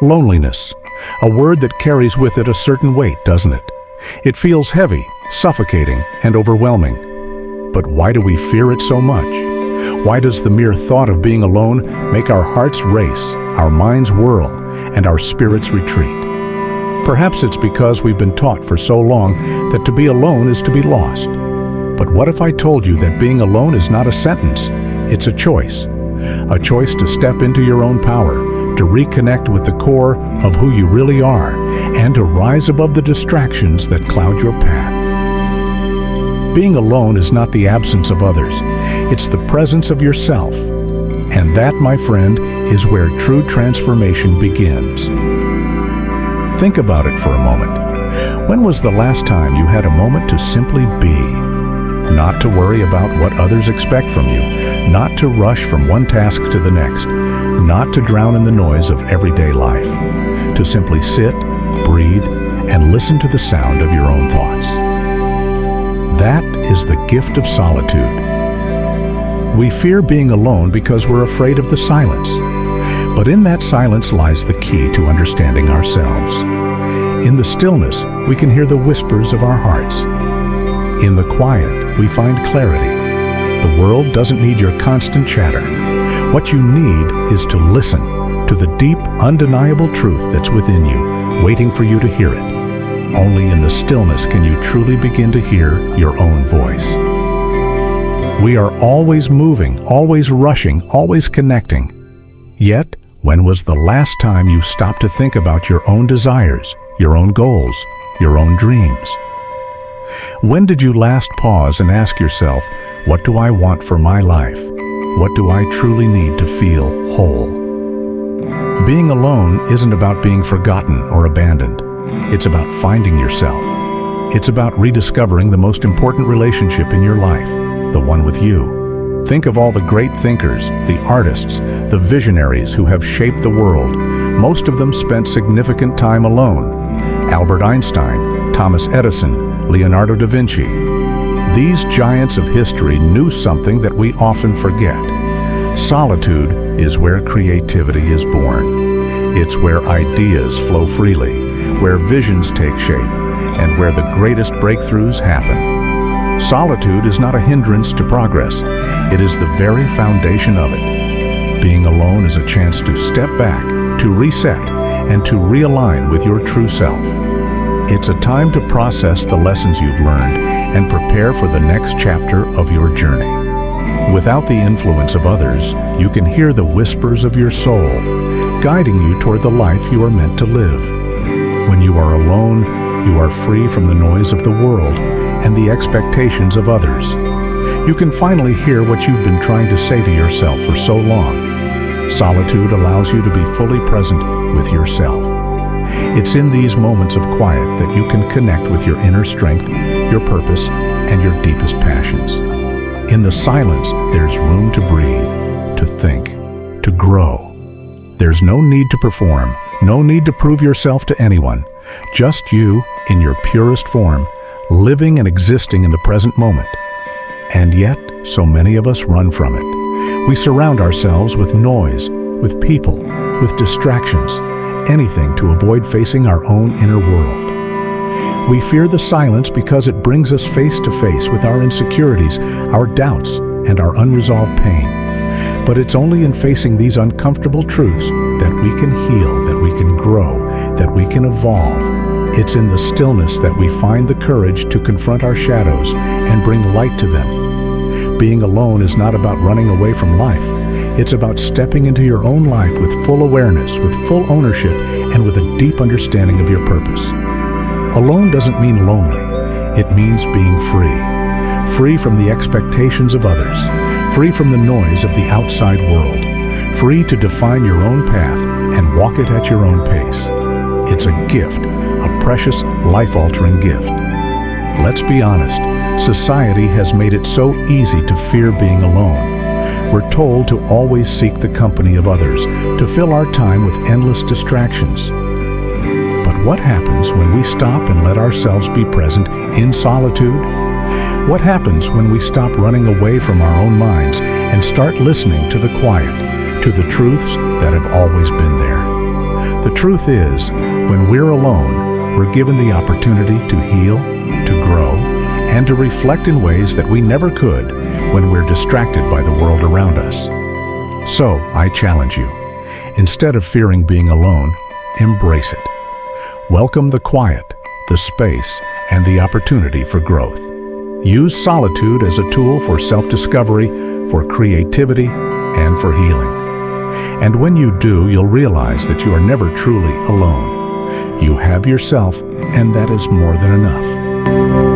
Loneliness. A word that carries with it a certain weight, doesn't it? It feels heavy, suffocating, and overwhelming. But why do we fear it so much? Why does the mere thought of being alone make our hearts race, our minds whirl, and our spirits retreat? Perhaps it's because we've been taught for so long that to be alone is to be lost. But what if I told you that being alone is not a sentence, it's a choice? A choice to step into your own power, to reconnect with the core of who you really are, and to rise above the distractions that cloud your path. Being alone is not the absence of others, it's the presence of yourself. And that, my friend, is where true transformation begins. Think about it for a moment. When was the last time you had a moment to simply be? Not to worry about what others expect from you, not to rush from one task to the next, not to drown in the noise of everyday life, to simply sit, breathe, and listen to the sound of your own thoughts. That is the gift of solitude. We fear being alone because we're afraid of the silence. But in that silence lies the key to understanding ourselves. In the stillness, we can hear the whispers of our hearts. In the quiet, we find clarity. The world doesn't need your constant chatter. What you need is to listen to the deep, undeniable truth that's within you, waiting for you to hear it. Only in the stillness can you truly begin to hear your own voice. We are always moving, always rushing, always connecting. Yet, when was the last time you stopped to think about your own desires, your own goals, your own dreams? When did you last pause and ask yourself, what do I want for my life? What do I truly need to feel whole? Being alone isn't about being forgotten or abandoned. It's about finding yourself. It's about rediscovering the most important relationship in your life, the one with you. Think of all the great thinkers, the artists, the visionaries who have shaped the world. Most of them spent significant time alone. Albert Einstein, Thomas Edison, Leonardo da Vinci. These giants of history knew something that we often forget. Solitude is where creativity is born. It's where ideas flow freely, where visions take shape, and where the greatest breakthroughs happen. Solitude is not a hindrance to progress. It is the very foundation of it. Being alone is a chance to step back, to reset, and to realign with your true self. It's a time to process the lessons you've learned and prepare for the next chapter of your journey. Without the influence of others, you can hear the whispers of your soul, guiding you toward the life you are meant to live. When you are alone, you are free from the noise of the world and the expectations of others. You can finally hear what you've been trying to say to yourself for so long. Solitude allows you to be fully present with yourself. It's in these moments of quiet that you can connect with your inner strength, your purpose, and your deepest passions. In the silence, there's room to breathe, to think, to grow. There's no need to perform, no need to prove yourself to anyone. Just you, in your purest form, living and existing in the present moment. And yet, so many of us run from it. We surround ourselves with noise, with people, with distractions, anything to avoid facing our own inner world. We fear the silence because it brings us face to face with our insecurities, our doubts, and our unresolved pain. But it's only in facing these uncomfortable truths that we can heal, that we can grow, that we can evolve. It's in the stillness that we find the courage to confront our shadows and bring light to them. Being alone is not about running away from life. It's about stepping into your own life with full awareness, with full ownership, and with a deep understanding of your purpose. Alone doesn't mean lonely. It means being free. Free from the expectations of others. Free from the noise of the outside world. Free to define your own path and walk it at your own pace. It's a gift, a precious, life-altering gift. Let's be honest, society has made it so easy to fear being alone. We're told to always seek the company of others, to fill our time with endless distractions. But what happens when we stop and let ourselves be present in solitude? What happens when we stop running away from our own minds and start listening to the quiet, to the truths that have always been there? The truth is, when we're alone, we're given the opportunity to heal, to grow, and to reflect in ways that we never could when we're distracted by the world around us. So, I challenge you, instead of fearing being alone, embrace it. Welcome the quiet, the space, and the opportunity for growth. Use solitude as a tool for self-discovery, for creativity, and for healing. And when you do, you'll realize that you are never truly alone. You have yourself, and that is more than enough.